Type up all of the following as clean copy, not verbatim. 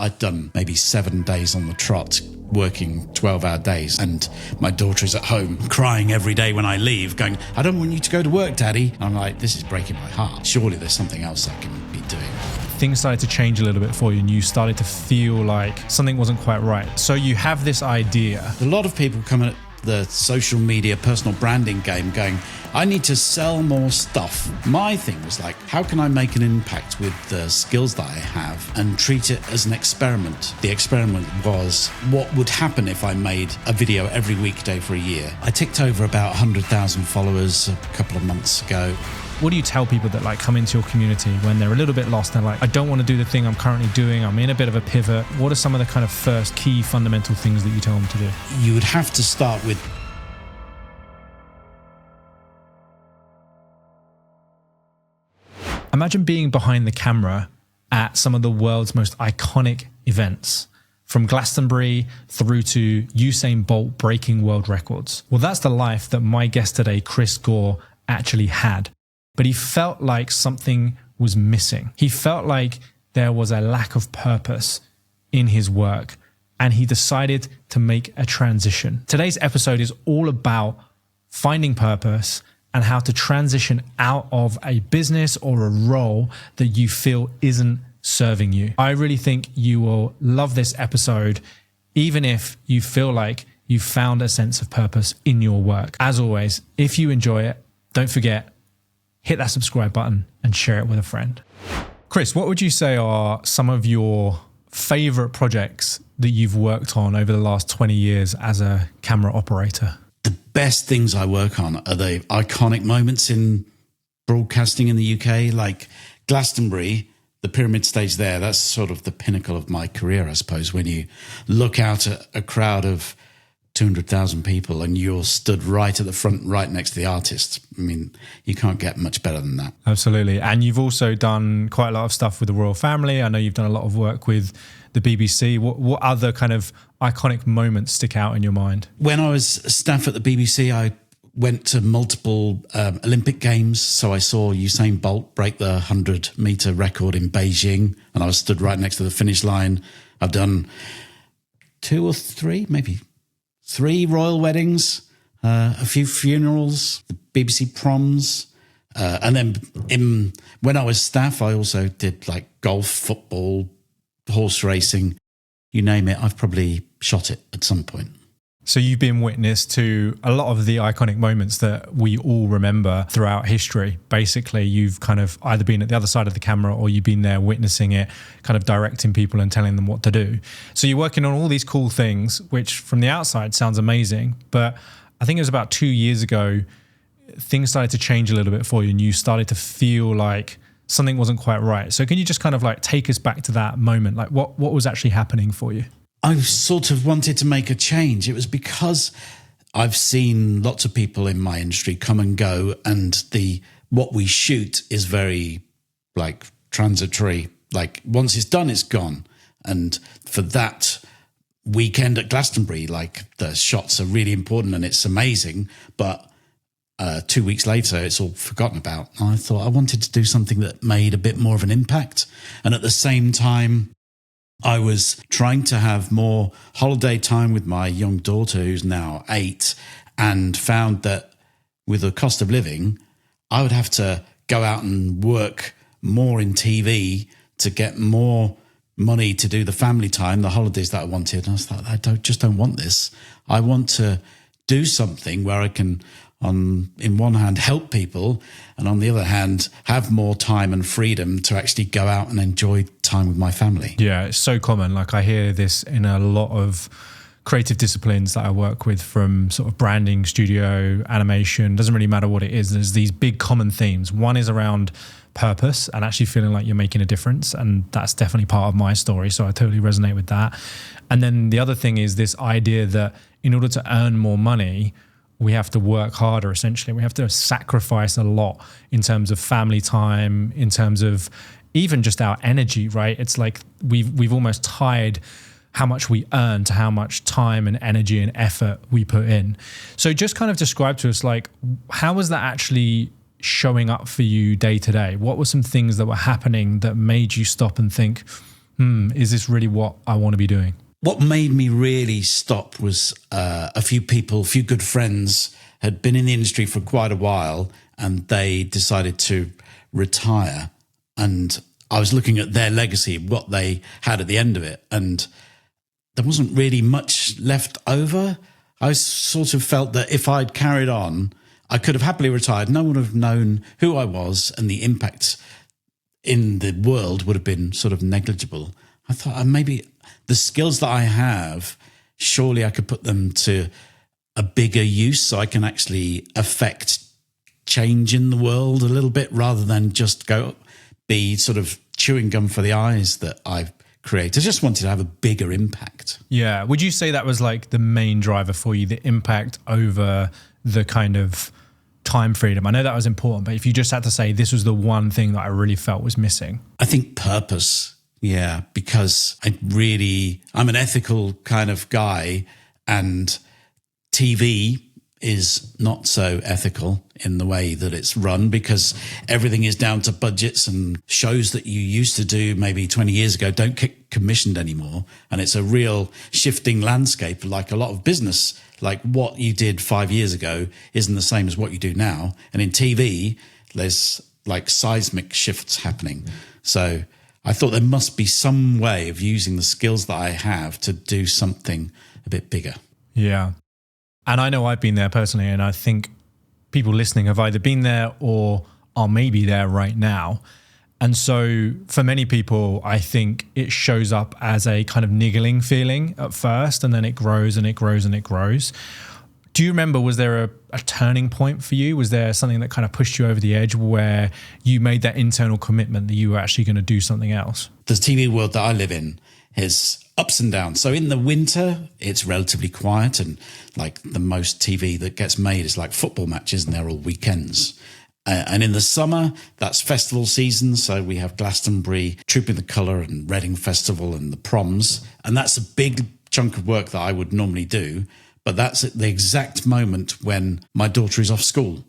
I'd done maybe 7 days on the trot, working 12-hour days, and my daughter is at home crying every day when I leave, going, I don't want you to go to work, Daddy. And I'm like, this is breaking my heart. Surely there's something else I can be doing. Things started to change a little bit for you and you started to feel like something wasn't quite right. So you have this idea. A lot of people come at the social media personal branding game going, I need to sell more stuff. My thing was like, how can I make an impact with the skills that I have and treat it as an experiment? The experiment was, what would happen if I made a video every weekday for a year? I ticked over about 100,000 followers a couple of months ago. What do you tell people that like come into your community when they're a little bit lost? They're like, I don't want to do the thing I'm currently doing. I'm in a bit of a pivot. What are some of the kind of first key fundamental things that you tell them to do? You would have to start with imagine being behind the camera at some of the world's most iconic events, from Glastonbury through to Usain Bolt breaking world records. Well, that's the life that my guest today, Chris Goor, actually had. But he felt like something was missing. He felt like there was a lack of purpose in his work, and he decided to make a transition. Today's episode is all about finding purpose and how to transition out of a business or a role that you feel isn't serving you. I really think you will love this episode, even if you feel like you found a sense of purpose in your work. As always, if you enjoy it, don't forget, hit that subscribe button and share it with a friend. Chris, what would you say are some of your favorite projects that you've worked on over the last 20 years as a camera operator? The best things I work on are the iconic moments in broadcasting in the UK, like Glastonbury, the pyramid stage there. That's sort of the pinnacle of my career, I suppose, when you look out at a crowd of 200,000 people and you're stood right at the front, right next to the artist. I mean, you can't get much better than that. Absolutely. And you've also done quite a lot of stuff with the royal family. I know you've done a lot of work with the BBC. What other kind of iconic moments stick out in your mind? When I was staff at the BBC, I went to multiple Olympic Games. So I saw Usain Bolt break the 100-meter record in Beijing, and I was stood right next to the finish line. I've done 2 or 3, maybe 3 royal weddings, a few funerals, the BBC proms. And then when I was staff, I also did like golf, football, horse racing, you name it. I've probably shot it at some point. So you've been witness to a lot of the iconic moments that we all remember throughout history. Basically, you've kind of either been at the other side of the camera or you've been there witnessing it, kind of directing people and telling them what to do. So you're working on all these cool things, which from the outside sounds amazing. But I think it was about 2 years ago, things started to change a little bit for you and you started to feel like something wasn't quite right. So can you just kind of like take us back to that moment? Like what was actually happening for you? I sort of wanted to make a change. It was because I've seen lots of people in my industry come and go, and what we shoot is very like transitory. Like once it's done, it's gone. And for that weekend at Glastonbury, like the shots are really important and it's amazing, but 2 weeks later, it's all forgotten about. And I thought I wanted to do something that made a bit more of an impact. And at the same time, I was trying to have more holiday time with my young daughter, who's now 8, and found that with the cost of living, I would have to go out and work more in TV to get more money to do the family time, the holidays that I wanted. And I was like, I don't want this. I want to do something where I can, in one hand, help people, and on the other hand, have more time and freedom to actually go out and enjoy time with my family. Yeah, it's so common. Like I hear this in a lot of creative disciplines that I work with, from sort of branding, studio, animation, doesn't really matter what it is. There's these big common themes. One is around purpose and actually feeling like you're making a difference. And that's definitely part of my story. So I totally resonate with that. And then the other thing is this idea that in order to earn more money, we have to work harder, essentially. We have to sacrifice a lot in terms of family time, in terms of even just our energy, right? It's like we've almost tied how much we earn to how much time and energy and effort we put in. So just kind of describe to us, like, how was that actually showing up for you day to day? What were some things that were happening that made you stop and think, is this really what I want to be doing? What made me really stop was a few good friends had been in the industry for quite a while, and they decided to retire. And I was looking at their legacy, what they had at the end of it, and there wasn't really much left over. I sort of felt that if I'd carried on, I could have happily retired. No one would have known who I was, and the impact in the world would have been sort of negligible. I thought maybe the skills that I have, surely I could put them to a bigger use so I can actually affect change in the world a little bit rather than just be sort of chewing gum for the eyes that I've created. I just wanted to have a bigger impact. Yeah. Would you say that was like the main driver for you, the impact over the kind of time freedom? I know that was important, but if you just had to say this was the one thing that I really felt was missing. I think purpose. Yeah, because I'm an ethical kind of guy, and TV is not so ethical in the way that it's run, because everything is down to budgets, and shows that you used to do maybe 20 years ago don't get commissioned anymore. And it's a real shifting landscape, like a lot of business. Like what you did 5 years ago isn't the same as what you do now. And in TV, there's like seismic shifts happening. So I thought there must be some way of using the skills that I have to do something a bit bigger. Yeah. And I know I've been there personally, and I think people listening have either been there or are maybe there right now. And so for many people, I think it shows up as a kind of niggling feeling at first, and then it grows and it grows and it grows. Do you remember, was there a turning point for you? Was there something that kind of pushed you over the edge where you made that internal commitment that you were actually going to do something else? The TV world that I live in is ups and downs. So in the winter, it's relatively quiet, and like the most TV that gets made is like football matches, and they're all weekends. And in the summer, that's festival season. So we have Glastonbury, Trooping the Colour, and Reading Festival, and the proms. And that's a big chunk of work that I would normally do. But that's at the exact moment when my daughter is off school.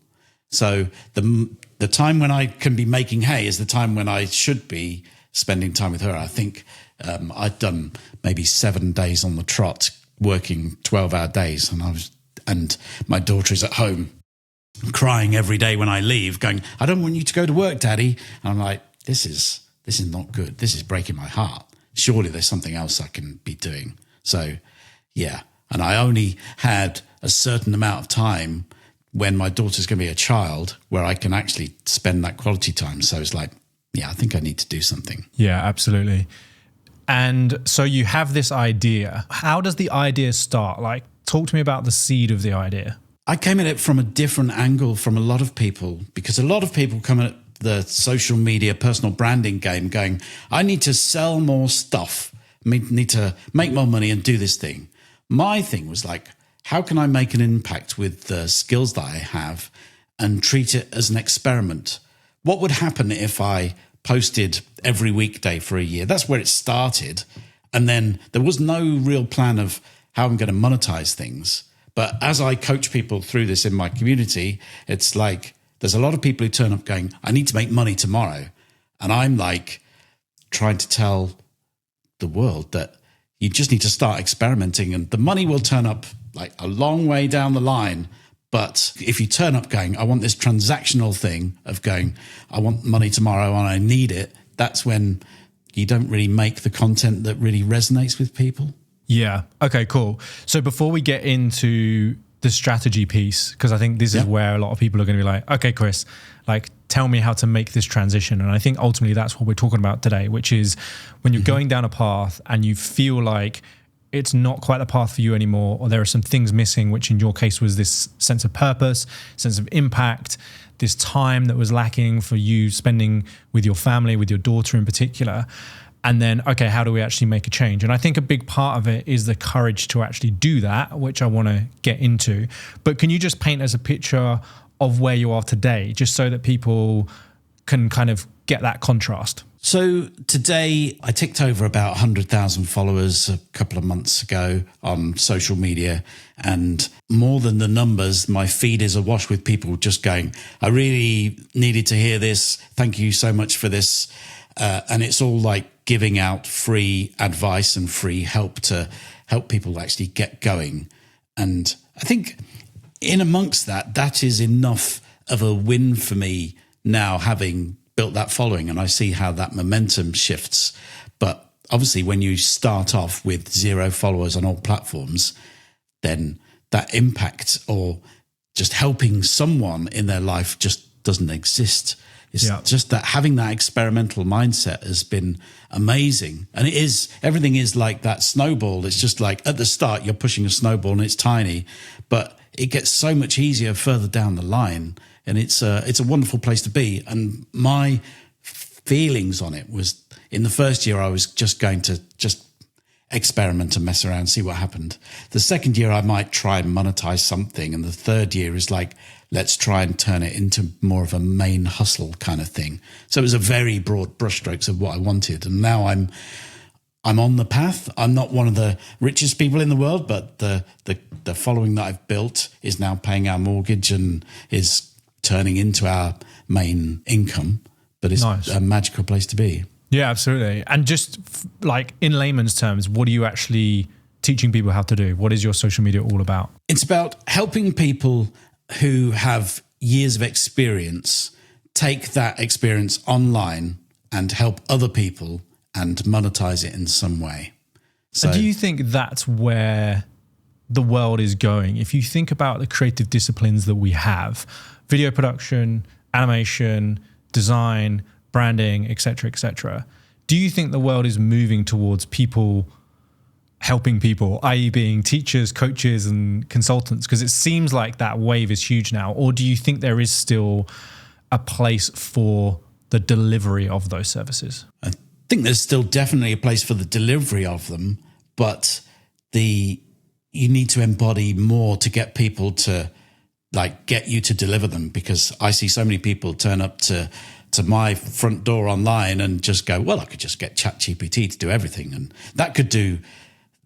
So the time when I can be making hay is the time when I should be spending time with her. I think I'd done maybe 7 days on the trot, working 12-hour days, and my daughter is at home crying every day when I leave, going, "I don't want you to go to work, Daddy." And I'm like, this is not good. This is breaking my heart. Surely there's something else I can be doing. So, yeah. And I only had a certain amount of time when my daughter's going to be a child where I can actually spend that quality time. So it's like, yeah, I think I need to do something. Yeah, absolutely. And so you have this idea. How does the idea start? Like, talk to me about the seed of the idea. I came at it from a different angle from a lot of people, because a lot of people come at the social media personal branding game going, I need to sell more stuff, need to make more money and do this thing. My thing was like, how can I make an impact with the skills that I have and treat it as an experiment? What would happen if I posted every weekday for a year? That's where it started. And then there was no real plan of how I'm going to monetize things. But as I coach people through this in my community, it's like there's a lot of people who turn up going, I need to make money tomorrow. And I'm like trying to tell the world that you just need to start experimenting, and the money will turn up like a long way down the line. But if you turn up going, I want this transactional thing of going, I want money tomorrow and I need it, that's when you don't really make the content that really resonates with people. Yeah. Okay, cool. So before we get into the strategy piece, because I think this is where a lot of people are going to be like, okay, Chris, like tell me how to make this transition. And I think ultimately that's what we're talking about today, which is when you're going down a path and you feel like it's not quite the path for you anymore, or there are some things missing, which in your case was this sense of purpose, sense of impact, this time that was lacking for you spending with your family, with your daughter in particular. And then, okay, how do we actually make a change? And I think a big part of it is the courage to actually do that, which I want to get into. But can you just paint us a picture of where you are today, just so that people can kind of get that contrast? So today I ticked over about 100,000 followers a couple of months ago on social media, and more than the numbers, my feed is awash with people just going, I really needed to hear this. Thank you so much for this. And it's all like giving out free advice and free help to help people actually get going. And I think in amongst that, that is enough of a win for me now, having built that following, and I see how that momentum shifts. But obviously when you start off with 0 followers on all platforms, then that impact or just helping someone in their life just doesn't exist. It's just that having that experimental mindset has been amazing. And everything is like that snowball. It's just like at the start, you're pushing a snowball and it's tiny, but it gets so much easier further down the line. And it's a wonderful place to be. And my feelings on it was, in the first year, I was just going to just experiment and mess around, see what happened. The second year, I might try and monetize something. And the third year is like, let's try and turn it into more of a main hustle kind of thing. So it was a very broad brushstrokes of what I wanted. And now I'm on the path. I'm not one of the richest people in the world, but the following that I've built is now paying our mortgage and is turning into our main income. But it's a magical place to be. Yeah, absolutely. And just like in layman's terms, what are you actually teaching people how to do? What is your social media all about? It's about helping people who have years of experience take that experience online and help other people and monetize it in some way. So, do you think that's where the world is going? If you think about the creative disciplines that we have, video production, animation, design, branding, etc., do you think the world is moving towards people helping people, i.e. being teachers, coaches, and consultants? Because it seems like that wave is huge now. Or do you think there is still a place for the delivery of those services? I think there's still definitely a place for the delivery of them, but you need to embody more to get people to like get you to deliver them. Because I see so many people turn up to my front door online and just go, well, I could just get ChatGPT to do everything. And that could do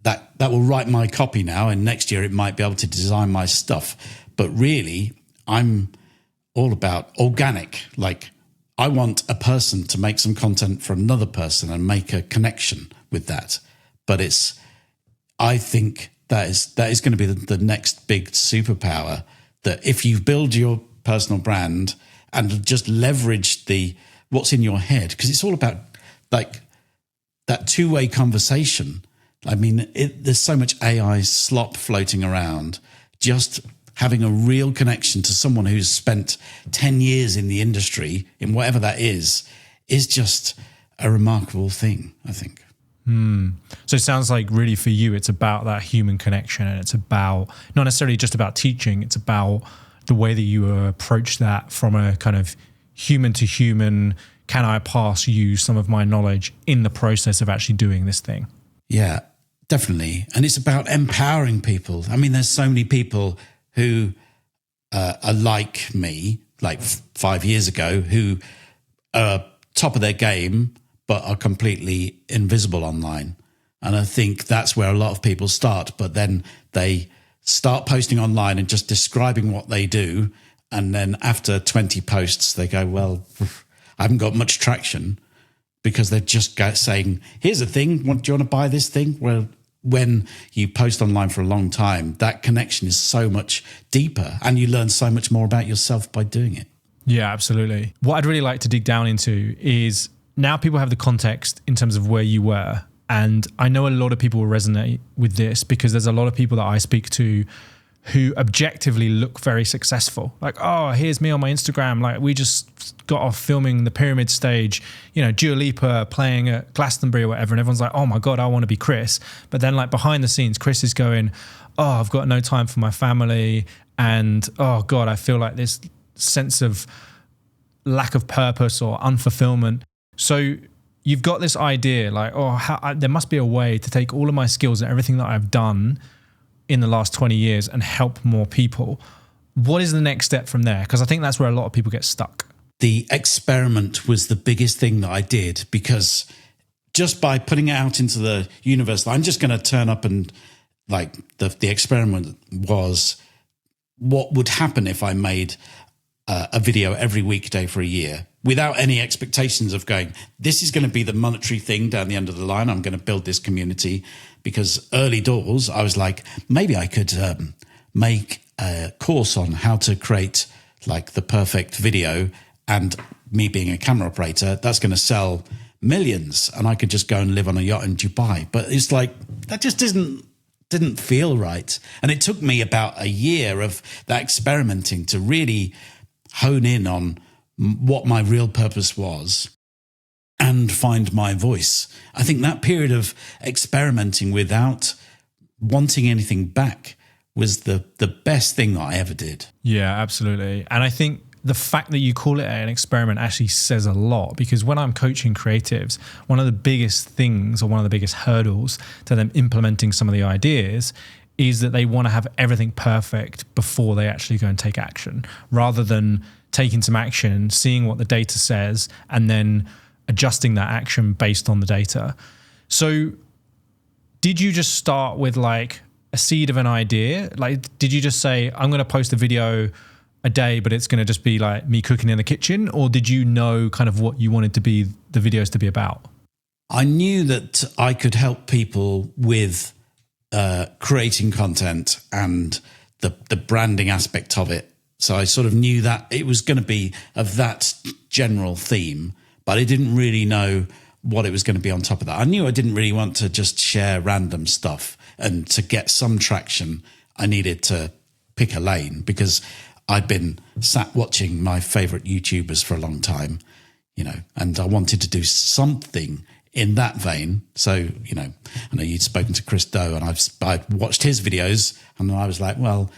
that will write my copy now. And next year it might be able to design my stuff. But really, I'm all about organic. Like I want a person to make some content for another person and make a connection with that. But I think that is going to be the next big superpower, that if you build your personal brand and just leverage what's in your head, because it's all about like that two-way conversation. I mean, there's so much AI slop floating around. Just having a real connection to someone who's spent 10 years in the industry, in whatever that is just a remarkable thing, I think. So it sounds like really for you, it's about that human connection, and it's about not necessarily just about teaching. It's about the way that you approach that from a kind of human to human. Can I pass you some of my knowledge in the process of actually doing this thing? Yeah, definitely. And it's about empowering people. I mean, there's so many people who are like me, like 5 years ago, who are top of their game, but are completely invisible online. And I think that's where a lot of people start, but then they start posting online and just describing what they do. And then after 20 posts, they go, well, I haven't got much traction, because they're just saying, here's a thing. Do you want to buy this thing? Well, when you post online for a long time, that connection is so much deeper and you learn so much more about yourself by doing it. Yeah, absolutely. What I'd really like to dig down into is now people have the context in terms of where you were. And I know a lot of people will resonate with this, because there's a lot of people that I speak to who objectively look very successful. Like, oh, here's me on my Instagram. Like, we just got off filming the Pyramid stage, Dua Lipa playing at Glastonbury or whatever. And everyone's like, oh my God, I want to be Chris. But then like behind the scenes, Chris is going, oh, I've got no time for my family. And oh God, I feel like this sense of lack of purpose or unfulfillment. So you've got this idea like, there must be a way to take all of my skills and everything that I've done in the last 20 years and help more people. What is the next step from there? Because I think that's where a lot of people get stuck. The experiment was the biggest thing that I did, because just by putting it out into the universe, I'm just going to turn up and like the experiment was what would happen if I made a video every weekday for a year without any expectations of going, this is going to be the monetary thing down the end of the line. I'm going to build this community. Because early doors, I was like, maybe I could make a course on how to create like the perfect video, and me being a camera operator, that's going to sell millions, and I could just go and live on a yacht in Dubai. But it's like, that just didn't feel right. And it took me about a year of that experimenting to really hone in on what my real purpose was and find my voice. I think that period of experimenting without wanting anything back was the best thing that I ever did. Yeah, absolutely. And I think the fact that you call it an experiment actually says a lot, because when I'm coaching creatives, one of the biggest things, or one of the biggest hurdles to them implementing some of the ideas, is that they want to have everything perfect before they actually go and take action, rather than taking some action, seeing what the data says, and then adjusting that action based on the data. So did you just start with like a seed of an idea? Like, did you just say, I'm going to post a video a day, but it's going to just be like me cooking in the kitchen? Or did you know kind of what you wanted to be, the videos to be about? I knew that I could help people with creating content and the branding aspect of it. So I sort of knew that it was going to be of that general theme, but I didn't really know what it was going to be on top of that. I knew I didn't really want to just share random stuff, and to get some traction, I needed to pick a lane, because I'd been sat watching my favorite YouTubers for a long time, and I wanted to do something in that vein. So, I know you'd spoken to Chris Goor, and I'd watched his videos, and I was like, well,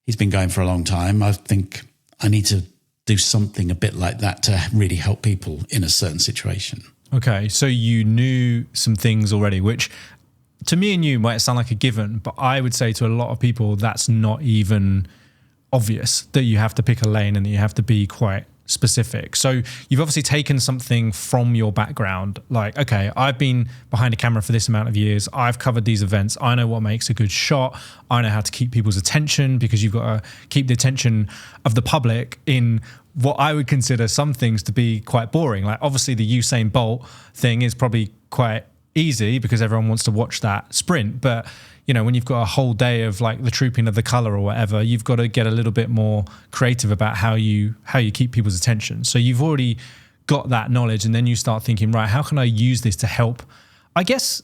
he's been going for a long time. I think I need to do something a bit like that to really help people in a certain situation. Okay, so you knew some things already, which to me and you might sound like a given, but I would say to a lot of people that's not even obvious, that you have to pick a lane and that you have to be quite specific. So you've obviously taken something from your background, like, okay, I've been behind a camera for this amount of years, I've covered these events, I know what makes a good shot, I know how to keep people's attention, because you've got to keep the attention of the public in what I would consider some things to be quite boring. Like, obviously the Usain Bolt thing is probably quite easy because everyone wants to watch that sprint, but when you've got a whole day of like the trooping of the color or whatever, you've got to get a little bit more creative about how you keep people's attention. So you've already got that knowledge, and then you start thinking, right, how can I use this to help, I guess,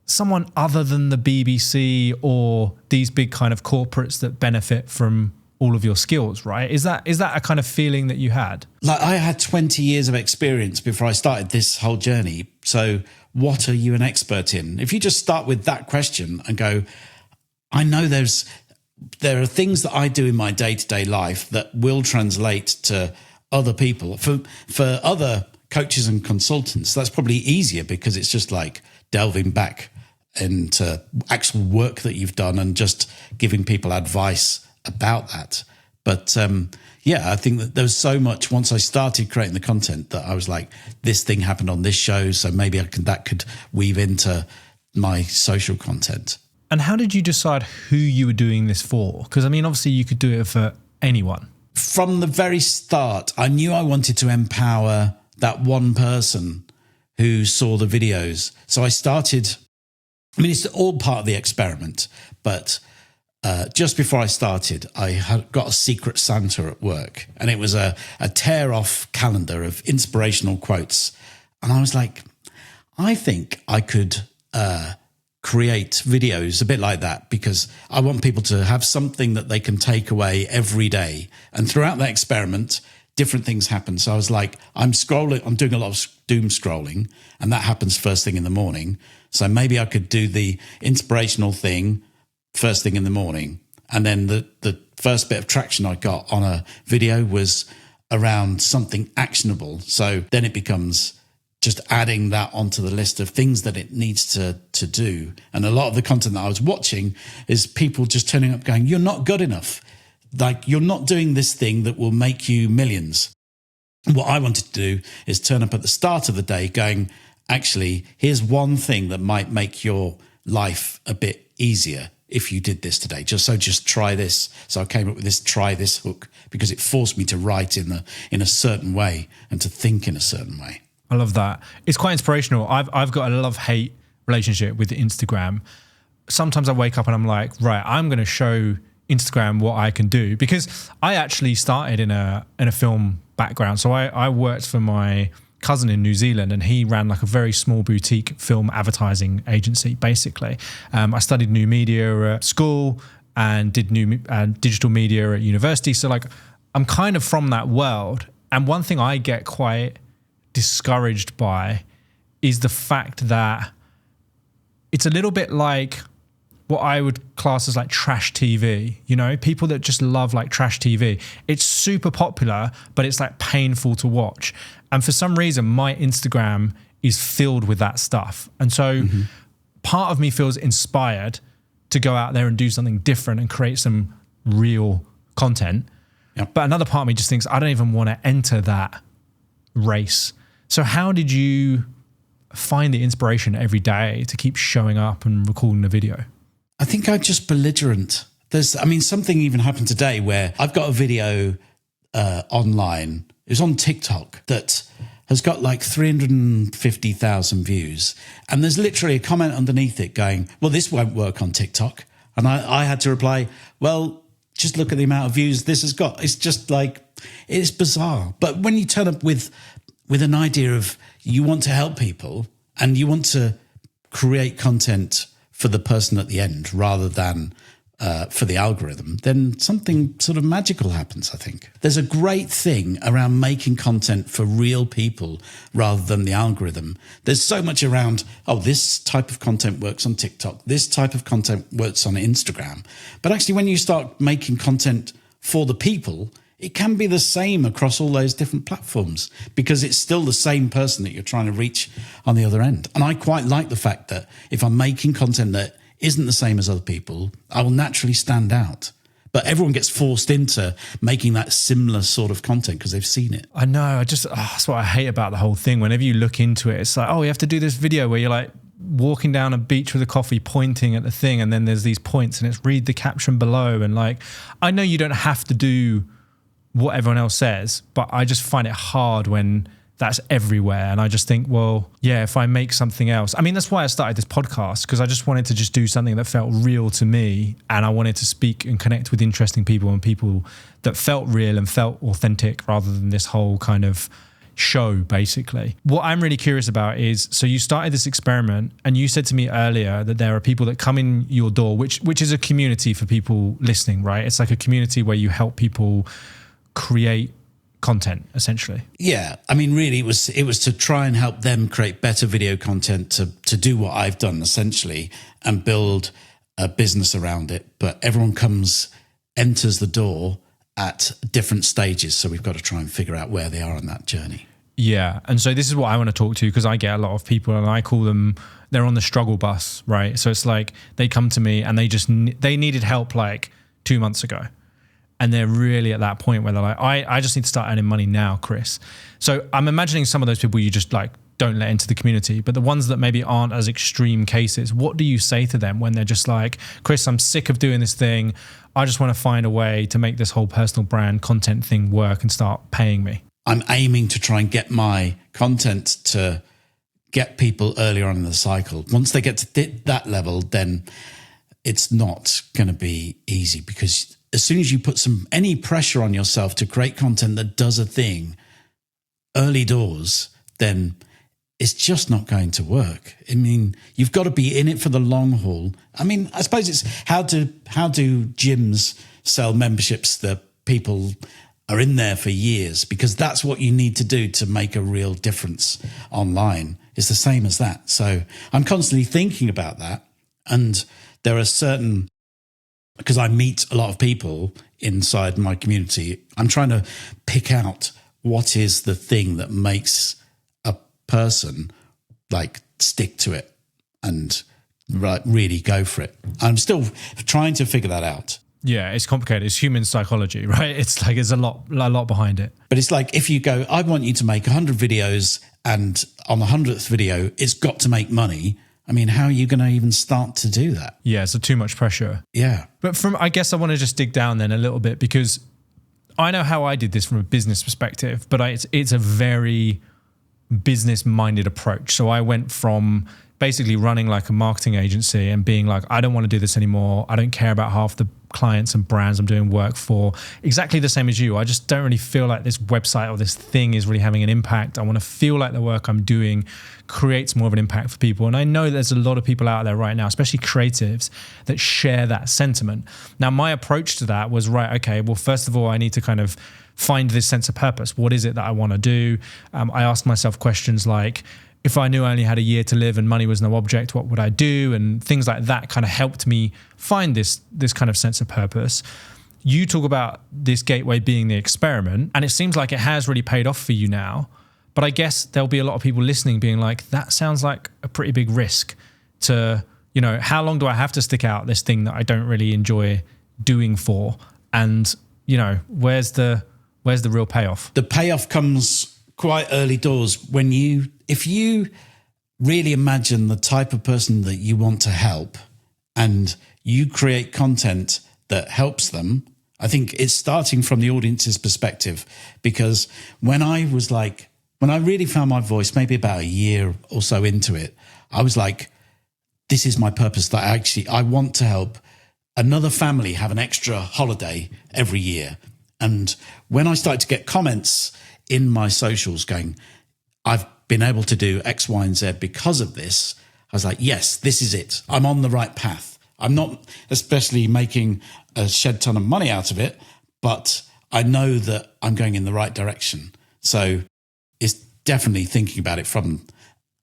someone other than the BBC or these big kind of corporates that benefit from all of your skills, right? Is that a kind of feeling that you had? Like, I had 20 years of experience before I started this whole journey. So what are you an expert in? If you just start with that question and go, I know there are things that I do in my day-to-day life that will translate to other people. For other coaches and consultants, that's probably easier, because it's just like delving back into actual work that you've done and just giving people advice about that. But I think that there was so much once I started creating the content that I was like, this thing happened on this show, so maybe that could weave into my social content. And how did you decide who you were doing this for? Because I mean, obviously you could do it for anyone. From the very start, I knew I wanted to empower that one person who saw the videos. So I started, it's all part of the experiment, but just before I started, I had got a secret Santa at work, and it was a tear-off calendar of inspirational quotes. And I was like, I think I could create videos a bit like that, because I want people to have something that they can take away every day. And throughout that experiment, different things happen. So I was like, I'm doing a lot of doom scrolling, and that happens first thing in the morning. So maybe I could do the inspirational thing first thing in the morning. And then the first bit of traction I got on a video was around something actionable. So then it becomes just adding that onto the list of things that it needs to do. And a lot of the content that I was watching is people just turning up going, you're not good enough. Like, you're not doing this thing that will make you millions. What I wanted to do is turn up at the start of the day going, actually, here's one thing that might make your life a bit easier. if you did this today. Just try this. So I came up with this try this hook because it forced me to write in a certain way and to think in a certain way. I love that. It's quite inspirational. I've got a love-hate relationship with Instagram. Sometimes I wake up and I'm like, right, I'm going to show Instagram what I can do, because I actually started in a film background. So I worked for my cousin in New Zealand, and he ran like a very small boutique film advertising agency, basically. I studied new media at school and did digital media at university. So like, I'm kind of from that world. And one thing I get quite discouraged by is the fact that it's a little bit like what I would class as like trash TV, you know, people that just love like trash TV. It's super popular, but it's like painful to watch. And for some reason, my Instagram is filled with that stuff. And so part of me feels inspired to go out there and do something different and create some real content. Yep. But another part of me just thinks, I don't even want to enter that race. So how did you find the inspiration every day to keep showing up and recording the video? I think I'm just belligerent. Something even happened today where I've got a video online. It was on TikTok that has got like 350,000 views. And there's literally a comment underneath it going, well, this won't work on TikTok. And I had to reply, well, just look at the amount of views this has got. It's just like, it's bizarre. But when you turn up with an idea of you want to help people and you want to create content for the person at the end rather than for the algorithm, then something sort of magical happens, I think. There's a great thing around making content for real people rather than the algorithm. There's so much around, this type of content works on TikTok, this type of content works on Instagram. But actually, when you start making content for the people, it can be the same across all those different platforms because it's still the same person that you're trying to reach on the other end. And I quite like the fact that if I'm making content that isn't the same as other people, I will naturally stand out. But everyone gets forced into making that similar sort of content because they've seen it. I know. That's what I hate about the whole thing. Whenever you look into it, it's like, you have to do this video where you're like walking down a beach with a coffee, pointing at the thing. And then there's these points and it's read the caption below. And like, I know you don't have to do what everyone else says, but I just find it hard when that's everywhere. And I just think, well, yeah, if I make something else, that's why I started this podcast, because I just wanted to just do something that felt real to me. And I wanted to speak and connect with interesting people and people that felt real and felt authentic rather than this whole kind of show, basically. What I'm really curious about is, so you started this experiment and you said to me earlier that there are people that come in your door, which is a community for people listening, right? It's like a community where you help people create content, essentially. Yeah, really, it was to try and help them create better video content to do what I've done, essentially, and build a business around it. But everyone enters the door at different stages, so we've got to try and figure out where they are on that journey. Yeah, and so this is what I want to talk to, because I get a lot of people and I call them, they're on the struggle bus, right? So it's like they come to me and they needed help like 2 months ago. And they're really at that point where they're like, I just need to start earning money now, Chris. So I'm imagining some of those people you just like don't let into the community, but the ones that maybe aren't as extreme cases, what do you say to them when they're just like, Chris, I'm sick of doing this thing. I just want to find a way to make this whole personal brand content thing work and start paying me. I'm aiming to try and get my content to get people earlier on in the cycle. Once they get to that level, then it's not going to be easy, because as soon as you put any pressure on yourself to create content that does a thing early doors, then it's just not going to work. You've got to be in it for the long haul. I suppose it's how do gyms sell memberships that people are in there for years, because that's what you need to do to make a real difference online. It's the same as that. So I'm constantly thinking about that. And there are certain, because I meet a lot of people inside my community, I'm trying to pick out what is the thing that makes a person like stick to it and really go for it. I'm still trying to figure that out. Yeah, it's complicated. It's human psychology, right? It's like there's a lot behind it. But it's like if you go, I want you to make 100 videos and on the 100th video, it's got to make money. I mean, how are you going to even start to do that? Yeah, so too much pressure. Yeah. But I guess I want to just dig down then a little bit, because I know how I did this from a business perspective, but it's a very business-minded approach. So I went from basically running like a marketing agency and being like, I don't want to do this anymore. I don't care about half the clients and brands I'm doing work for. Exactly the same as you. I just don't really feel like this website or this thing is really having an impact. I want to feel like the work I'm doing creates more of an impact for people. And I know there's a lot of people out there right now, especially creatives, that share that sentiment. Now, my approach to that was, right, okay, well, first of all, I need to kind of find this sense of purpose. What is it that I want to do? I asked myself questions like, if I knew I only had a year to live and money was no object, what would I do? And things like that kind of helped me find this kind of sense of purpose. You talk about this gateway being the experiment, and it seems like it has really paid off for you now. But I guess there'll be a lot of people listening being like, that sounds like a pretty big risk to, how long do I have to stick out this thing that I don't really enjoy doing for? And, where's the real payoff? The payoff comes quite early doors if you really imagine the type of person that you want to help and you create content that helps them. I think it's starting from the audience's perspective, because when I really found my voice, maybe about a year or so into it, I was like, this is my purpose, that I want to help another family have an extra holiday every year. And when I started to get comments in my socials going, I've been able to do X, Y, and Z because of this, I was like, yes, this is it. I'm on the right path. I'm not especially making a shed ton of money out of it, but I know that I'm going in the right direction. So it's definitely thinking about it from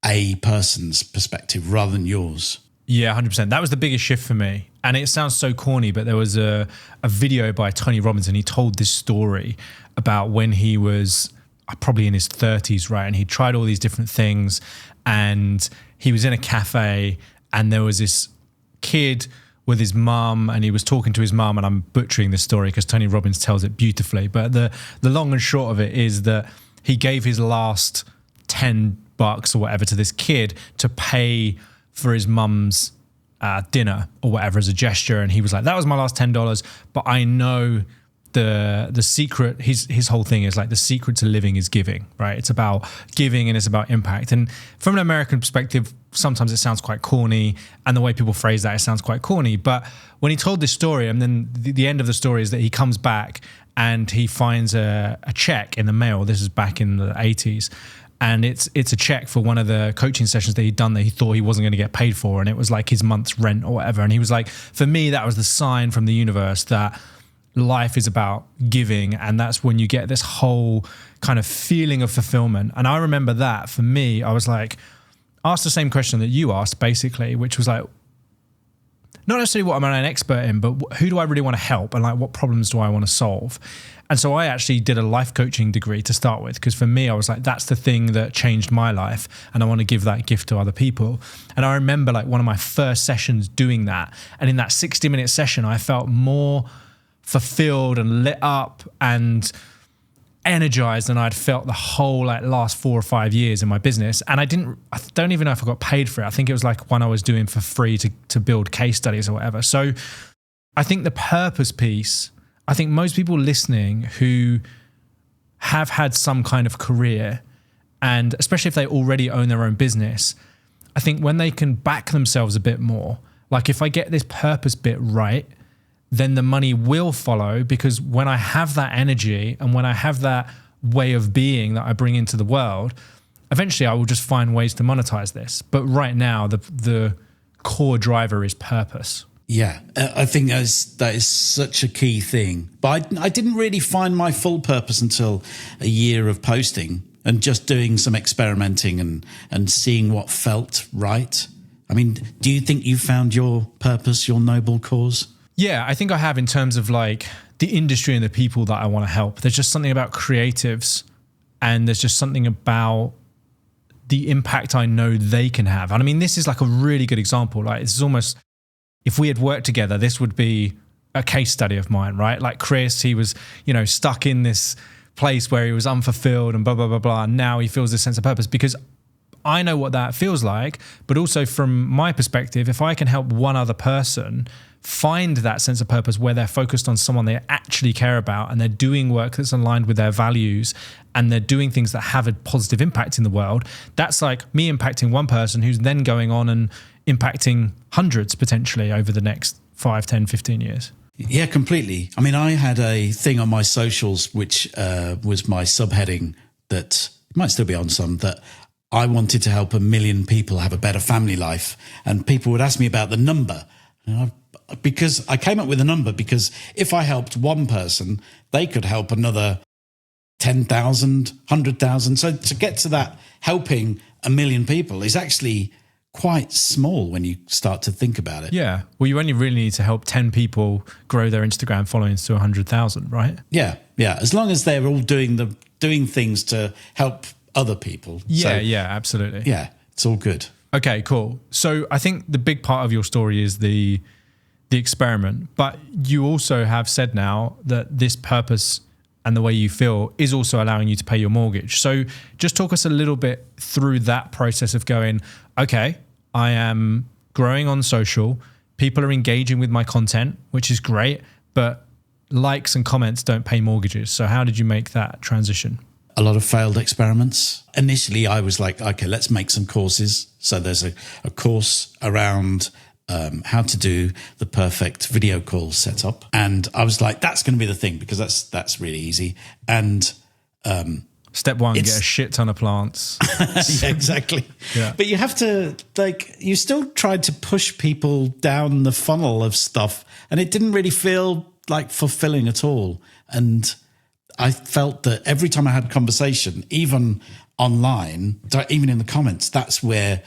a person's perspective rather than yours. Yeah, 100%. That was the biggest shift for me. And it sounds so corny, but there was a video by Tony Robbins, and he told this story about when he was probably in his 30s, right? And he tried all these different things, and he was in a cafe, and there was this kid with his mum, and he was talking to his mum, and I'm butchering this story because Tony Robbins tells it beautifully. But the long and short of it is that he gave his last $10 or whatever to this kid to pay for his mum's dinner or whatever as a gesture. And he was like, that was my last $10, but I know the secret, his whole thing is like, the secret to living is giving, right? It's about giving and it's about impact. And from an American perspective, sometimes it sounds quite corny, and the way people phrase that, it sounds quite corny. But when he told this story, and then the end of the story is that he comes back and he finds a check in the mail. This is back in the 80s. And it's a check for one of the coaching sessions that he'd done that he thought he wasn't going to get paid for. And it was like his month's rent or whatever. And he was like, for me, that was the sign from the universe that life is about giving. And that's when you get this whole kind of feeling of fulfillment. And I remember that for me, I was like, asked the same question that you asked basically, which was like, not necessarily what I'm an expert in, but who do I really want to help? And like, what problems do I want to solve? And so I actually did a life coaching degree to start with, because for me, I was like, that's the thing that changed my life, and I want to give that gift to other people. And I remember like one of my first sessions doing that. And in that 60-minute session, I felt more fulfilled and lit up and energized than I'd felt the whole like last 4 or 5 years in my business. And I don't even know if I got paid for it. I think it was like one I was doing for free to build case studies or whatever. So I think the purpose piece, I think most people listening who have had some kind of career, and especially if they already own their own business, I think when they can back themselves a bit more, like if I get this purpose bit right, then the money will follow, because when I have that energy and when I have that way of being that I bring into the world, eventually I will just find ways to monetize this. But right now, the core driver is purpose. Yeah, I think that is such a key thing. But I didn't really find my full purpose until a year of posting and just doing some experimenting and seeing what felt right. I mean, do you think you found your purpose, your noble cause? Yeah, I think I have, in terms of like the industry and the people that I want to help. There's just something about creatives, and there's just something about the impact I know they can have. And I mean, this is like a really good example. Like, it's almost, if we had worked together, this would be a case study of mine, right? Like Chris, he was, stuck in this place where he was unfulfilled and blah, blah, blah, blah. And now he feels this sense of purpose because I know what that feels like, but also from my perspective, if I can help one other person find that sense of purpose where they're focused on someone they actually care about and they're doing work that's aligned with their values and they're doing things that have a positive impact in the world, that's like me impacting one person who's then going on and impacting hundreds potentially over the next 5, 10, 15 years. Yeah, completely. I mean, I had a thing on my socials, which was my subheading that might still be on some, that I wanted to help 1 million people have a better family life. And people would ask me about the number. Because I came up with a number because if I helped one person, they could help another 10,000, 100,000. So to get to that helping 1 million people is actually quite small when you start to think about it. Yeah. Well, you only really need to help 10 people grow their Instagram followings to 100,000, right? Yeah. Yeah. As long as they're all doing things to help other people. Yeah. Yeah, absolutely. Yeah. It's all good. Okay, cool. So I think the big part of your story is the experiment, but you also have said now that this purpose and the way you feel is also allowing you to pay your mortgage. So just talk us a little bit through that process of going, okay, I am growing on social, people are engaging with my content, which is great, but likes and comments don't pay mortgages. So how did you make that transition? A lot of failed experiments. Initially, I was like, okay, let's make some courses. So there's a course around how to do the perfect video call setup. And I was like, that's going to be the thing because that's really easy. And step one, get a shit ton of plants. Yeah, exactly. Yeah. But you have to, you still tried to push people down the funnel of stuff. And it didn't really feel like fulfilling at all. And I felt that every time I had a conversation, even online, even in the comments, that's where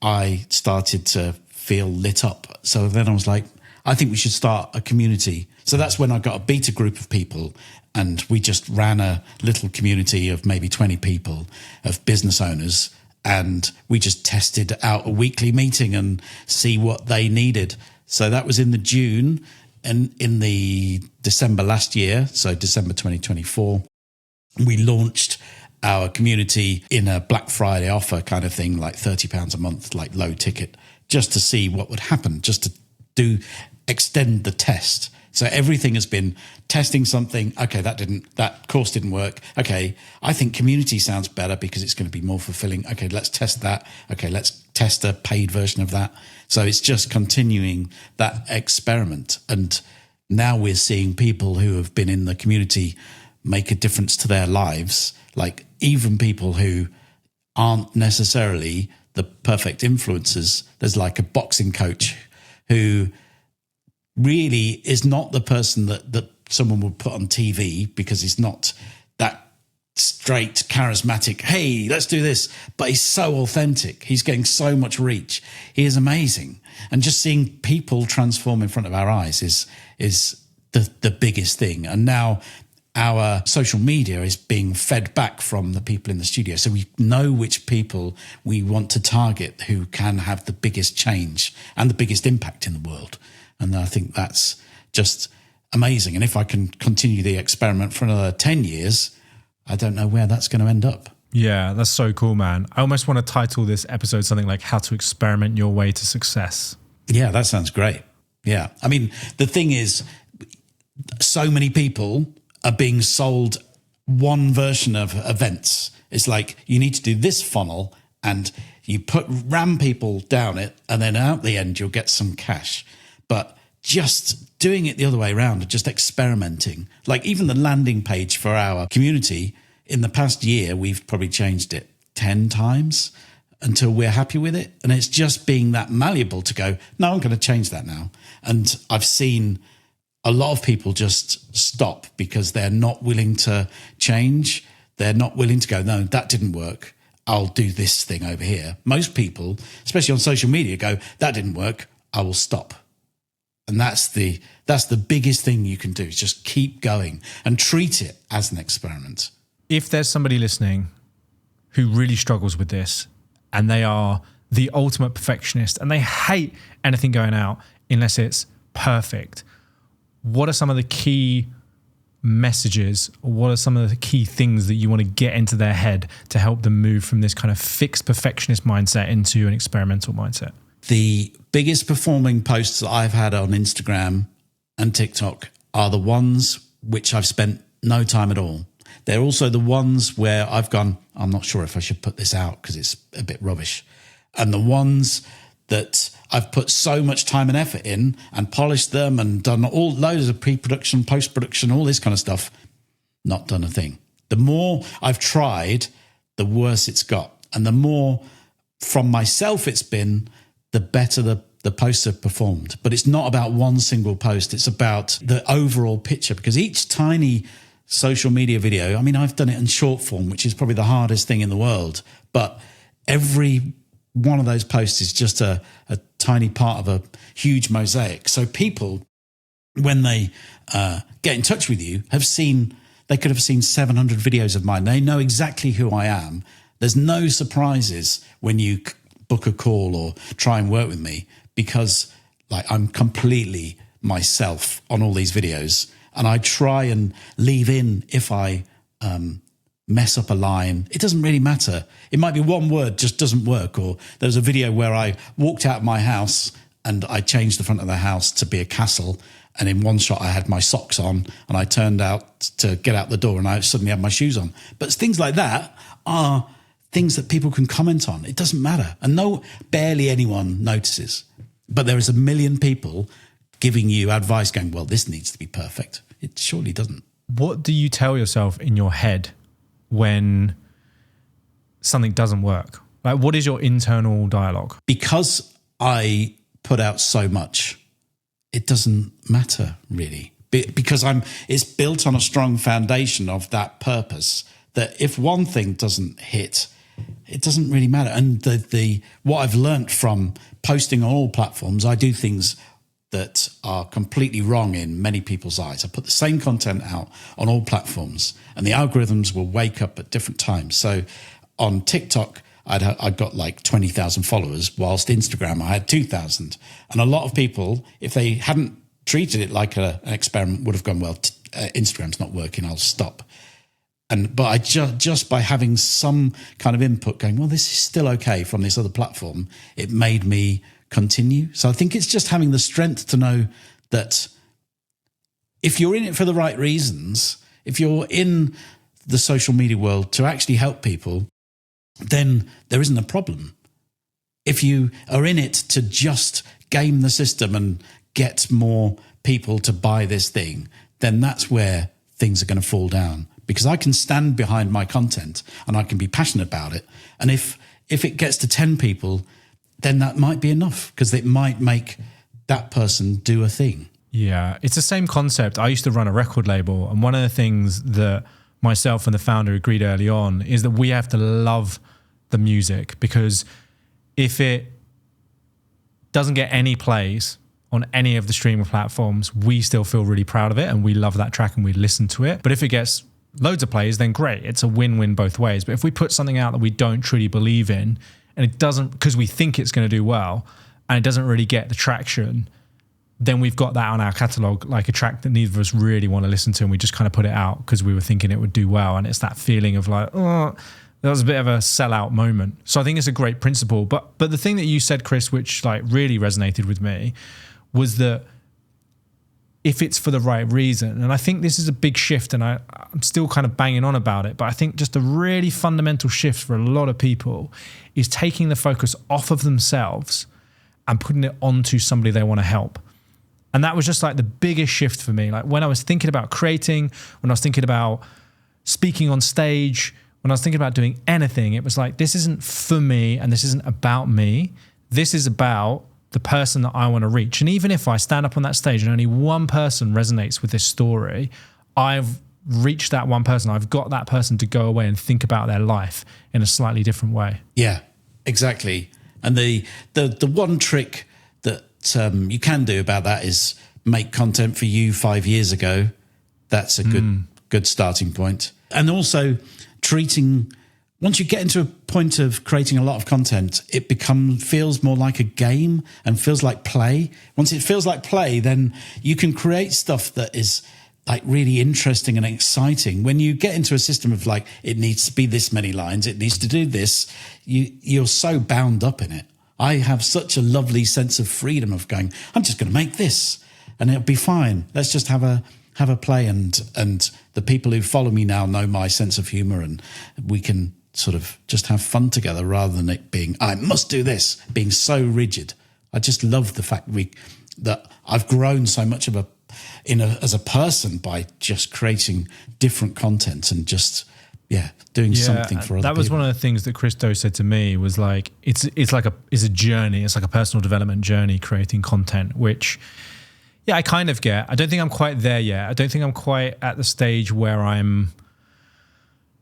I started to feel lit up. So then I was like, I think we should start a community. So that's when I got a beta group of people and we just ran a little community of maybe 20 people of business owners. And we just tested out a weekly meeting and see what they needed. So that was in the June. And in the December last year, so December 2024, we launched our community in a Black Friday offer kind of thing, like £30 a month, like low ticket, just to see what would happen, just to extend the test. So everything has been testing something. Okay, that course didn't work. Okay, I think community sounds better because it's going to be more fulfilling. Okay, let's test that. Okay, let's test a paid version of that. So it's just continuing that experiment. And now we're seeing people who have been in the community make a difference to their lives. Like even people who aren't necessarily the perfect influencers. There's like a boxing coach who really is not the person that someone would put on TV because he's not that straight, charismatic, hey, let's do this. But he's so authentic. He's getting so much reach. He is amazing. And just seeing people transform in front of our eyes is the biggest thing. And now our social media is being fed back from the people in the studio. So we know which people we want to target who can have the biggest change and the biggest impact in the world. And I think that's just amazing. And if I can continue the experiment for another 10 years, I don't know where that's going to end up. Yeah, that's so cool, man. I almost want to title this episode something like How to Experiment Your Way to Success. Yeah, that sounds great. Yeah. I mean, the thing is, so many people are being sold one version of events. It's like you need to do this funnel and you ram people down it and then out the end you'll get some cash. But just doing it the other way around, just experimenting, like even the landing page for our community in the past year, we've probably changed it 10 times until we're happy with it. And it's just being that malleable to go, no, I'm going to change that now. And I've seen a lot of people just stop because they're not willing to change. They're not willing to go, no, that didn't work. I'll do this thing over here. Most people, especially on social media, go, that didn't work. I will stop. And that's the biggest thing you can do is just keep going and treat it as an experiment. If there's somebody listening who really struggles with this and they are the ultimate perfectionist and they hate anything going out unless it's perfect, what are some of the key messages, or what are some of the key things that you want to get into their head to help them move from this kind of fixed perfectionist mindset into an experimental mindset? The biggest performing posts that I've had on Instagram and TikTok are the ones which I've spent no time at all. They're also the ones where I've gone, I'm not sure if I should put this out because it's a bit rubbish. And the ones that I've put so much time and effort in and polished them and done all loads of pre-production, post-production, all this kind of stuff, not done a thing. The more I've tried, the worse it's got. And the more from myself it's been, the better the posts have performed. But it's not about one single post. It's about the overall picture, because each tiny social media video, I mean, I've done it in short form, which is probably the hardest thing in the world. But every one of those posts is just a tiny part of a huge mosaic. So people, when they get in touch with you, they could have seen 700 videos of mine. They know exactly who I am. There's no surprises when you book a call or try and work with me, because like I'm completely myself on all these videos, and I try and leave in if I mess up a line. It doesn't really matter. It might be one word just doesn't work. Or there's a video where I walked out of my house and I changed the front of the house to be a castle, and in one shot I had my socks on, and I turned out to get out the door and I suddenly had my shoes on. But things like that are things that people can comment on. It doesn't matter. And barely anyone notices. But there is a million people giving you advice going, well, this needs to be perfect. It surely doesn't. What do you tell yourself in your head when something doesn't work? Like, what is your internal dialogue? Because I put out so much, it doesn't matter really. Because it's built on a strong foundation of that purpose, that if one thing doesn't hit, it doesn't really matter. And what I've learned from posting on all platforms, I do things that are completely wrong in many people's eyes. I put the same content out on all platforms, and the algorithms will wake up at different times. So on TikTok, I'd got like 20,000 followers, whilst Instagram, I had 2,000. And a lot of people, if they hadn't treated it like an experiment, would have gone, well, Instagram's not working, I'll stop. But I just by having some kind of input going, well, this is still okay from this other platform, it made me continue. So I think it's just having the strength to know that if you're in it for the right reasons, if you're in the social media world to actually help people, then there isn't a problem. If you are in it to just game the system and get more people to buy this thing, then that's where things are going to fall down. Because I can stand behind my content and I can be passionate about it. And if it gets to 10 people, then that might be enough, because it might make that person do a thing. Yeah, it's the same concept. I used to run a record label, and one of the things that myself and the founder agreed early on is that we have to love the music, because if it doesn't get any plays on any of the streaming platforms, we still feel really proud of it and we love that track and we listen to it. But if it gets loads of plays, then great. It's a win-win both ways. But if we put something out that we don't truly believe in, and it doesn't, because we think it's going to do well, and it doesn't really get the traction, then we've got that on our catalogue, like a track that neither of us really want to listen to, and we just kind of put it out because we were thinking it would do well. And it's that feeling of like, oh, that was a bit of a sellout moment. So I think it's a great principle. But the thing that you said, Chris, which like really resonated with me, was that if it's for the right reason, and I think this is a big shift, and I'm still kind of banging on about it, but I think just a really fundamental shift for a lot of people is taking the focus off of themselves and putting it onto somebody they want to help. And that was just like the biggest shift for me. Like when I was thinking about creating, when I was thinking about speaking on stage, when I was thinking about doing anything, it was like, this isn't for me and this isn't about me. This is about the person that I want to reach. And even if I stand up on that stage and only one person resonates with this story, I've reached that one person. I've got that person to go away and think about their life in a slightly different way. Yeah, exactly. And the one trick that you can do about that is make content for you 5 years ago. That's a good starting point. And also once you get into a point of creating a lot of content, it feels more like a game and feels like play. Once it feels like play, then you can create stuff that is like really interesting and exciting. When you get into a system of like, it needs to be this many lines, it needs to do this, you're so bound up in it. I have such a lovely sense of freedom of going, I'm just going to make this and it'll be fine. Let's just have a play. And the people who follow me now know my sense of humor, and we can sort of just have fun together rather than it being, I must do this, being so rigid. I just love the fact that I've grown so much as a person by just creating different content and just doing something for other people. That was one of the things that Christo said to me, was like it's a journey. It's like a personal development journey, creating content, which I kind of get. I don't think I'm quite there yet. I don't think I'm quite at the stage where I'm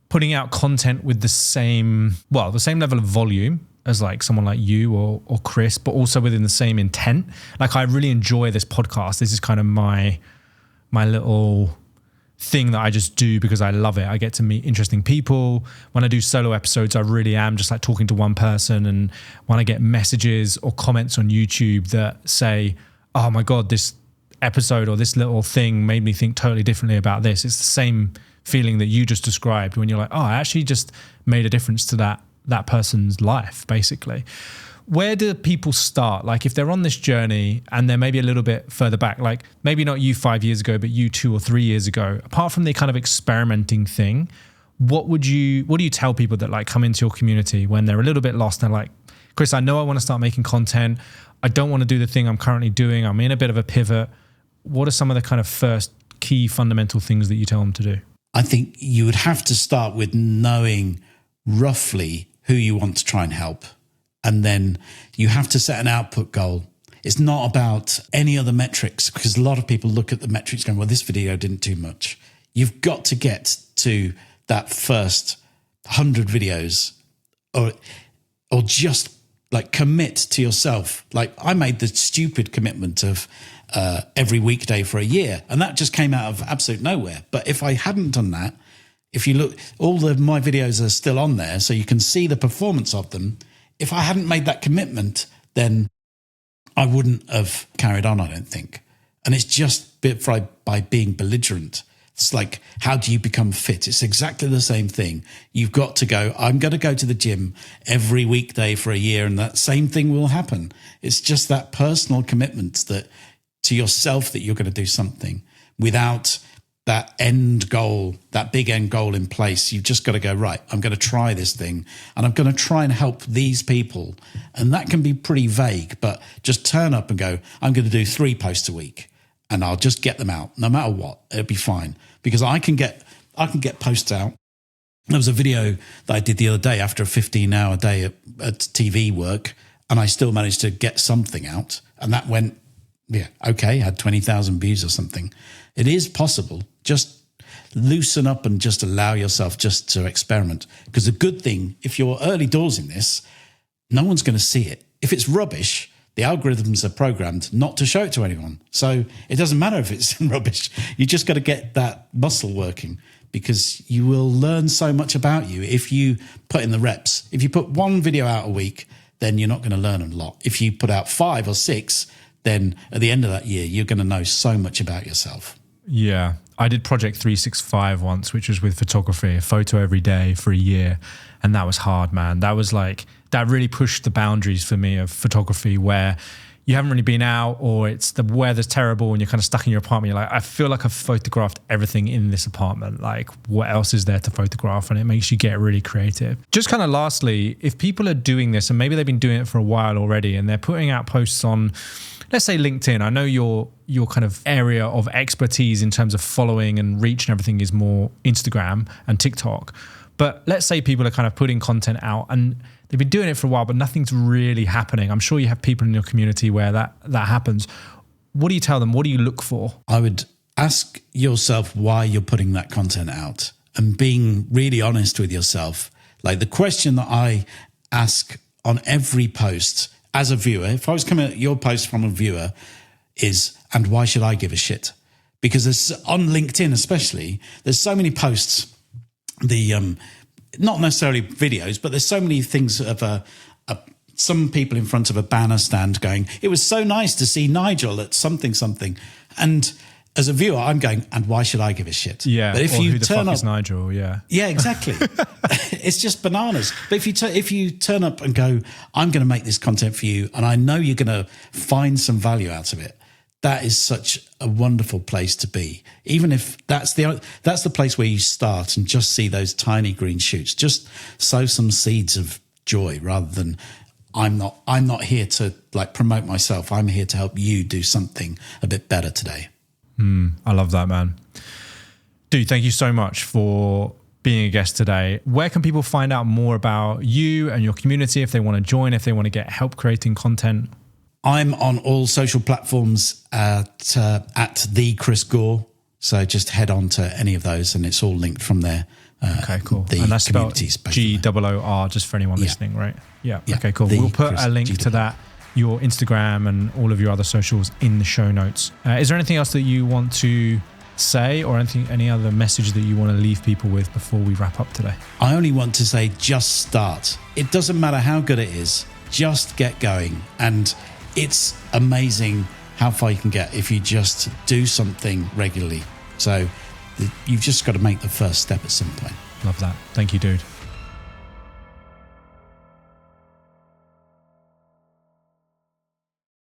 putting out content with the same level of volume as like someone like you or Chris, but also within the same intent. Like, I really enjoy this podcast. This is kind of my little thing that I just do because I love it. I get to meet interesting people. When I do solo episodes, I really am just like talking to one person. And when I get messages or comments on YouTube that say, oh my God, this episode or this little thing made me think totally differently about this, it's the same feeling that you just described when you're like, oh, I actually just made a difference to that person's life, basically. Where do people start? Like, if they're on this journey and they're maybe a little bit further back, like maybe not you 5 years ago, but you 2 or 3 years ago, apart from the kind of experimenting thing, what do you tell people that like come into your community when they're a little bit lost and they're like, Chris, I know I want to start making content. I don't want to do the thing I'm currently doing. I'm in a bit of a pivot. What are some of the kind of first key fundamental things that you tell them to do? I think you would have to start with knowing roughly who you want to try and help. And then you have to set an output goal. It's not about any other metrics, because a lot of people look at the metrics going, well, this video didn't do much. You've got to get to that first 100 videos or just like commit to yourself. Like, I made the stupid commitment of every weekday for a year, and that just came out of absolute nowhere. But if I hadn't done that, if you look, my videos are still on there, so you can see the performance of them. If I hadn't made that commitment, then I wouldn't have carried on, I don't think. And it's just by being belligerent. It's like, how do you become fit? It's exactly the same thing. You've got to go, I'm going to go to the gym every weekday for a year, and that same thing will happen. It's just that personal commitment to yourself that you're going to do something without that end goal, that big end goal in place. You've just got to go, right, I'm going to try this thing and I'm going to try and help these people. And that can be pretty vague, but just turn up and go, I'm going to do 3 posts a week and I'll just get them out no matter what. It'll be fine, because I can get posts out. There was a video that I did the other day after a 15-hour day at TV work, and I still managed to get something out. And that went, had 20,000 views or something. It is possible. Just loosen up and just allow yourself just to experiment. Because the good thing, if you're early doors in this, no one's going to see it. If it's rubbish, the algorithms are programmed not to show it to anyone. So it doesn't matter if it's rubbish. You just got to get that muscle working, because you will learn so much about you if you put in the reps. If you put 1 video out a week, then you're not going to learn a lot. If you put out 5 or 6, then at the end of that year, you're going to know so much about yourself. Yeah. I did Project 365 once, which was with photography, a photo every day for a year. And that was hard, man. That was like, that really pushed the boundaries for me of photography, where you haven't really been out, or it's the weather's terrible and you're kind of stuck in your apartment. You're like, I feel like I've photographed everything in this apartment. Like, what else is there to photograph? And it makes you get really creative. Just kind of lastly, if people are doing this and maybe they've been doing it for a while already and they're putting out posts on, let's say LinkedIn. I know your kind of area of expertise in terms of following and reach and everything is more Instagram and TikTok. But let's say people are kind of putting content out and they've been doing it for a while, but nothing's really happening. I'm sure you have people in your community where that happens. What do you tell them? What do you look for? I would ask yourself why you're putting that content out, and being really honest with yourself. Like, the question that I ask on every post as a viewer, if I was coming at your post from a viewer, is, and why should I give a shit? Because there's, on LinkedIn especially, there's so many posts, not necessarily videos, but there's so many things of some people in front of a banner stand going, it was so nice to see Nigel at something. And as a viewer, I'm going, and why should I give a shit? Yeah. But if or you who the turn fuck up, is Nigel? Yeah. yeah, exactly. It's just bananas. But if you turn up and go, I'm going to make this content for you, and I know you're going to find some value out of it, that is such a wonderful place to be. Even if that's the place where you start and just see those tiny green shoots, just sow some seeds of joy rather than I'm not here to like promote myself. I'm here to help you do something a bit better today. I love that, man. Dude, thank you so much for being a guest today. Where can people find out more about you and your community if they want to join, if they want to get help creating content? I'm on all social platforms at the Chris Goor. So just head on to any of those and it's all linked from there. Okay, cool. And that's spelled Goor, just for anyone listening, right? Yeah. Okay, cool. We'll put a link to that, your Instagram and all of your other socials in the show notes. Is there anything else that you want to say or any other message that you want to leave people with before we wrap up today? I only want to say just start. It doesn't matter how good it is, just get going. And it's amazing how far you can get if you just do something regularly. So you've just got to make the first step at some point. Love that. Thank you, dude.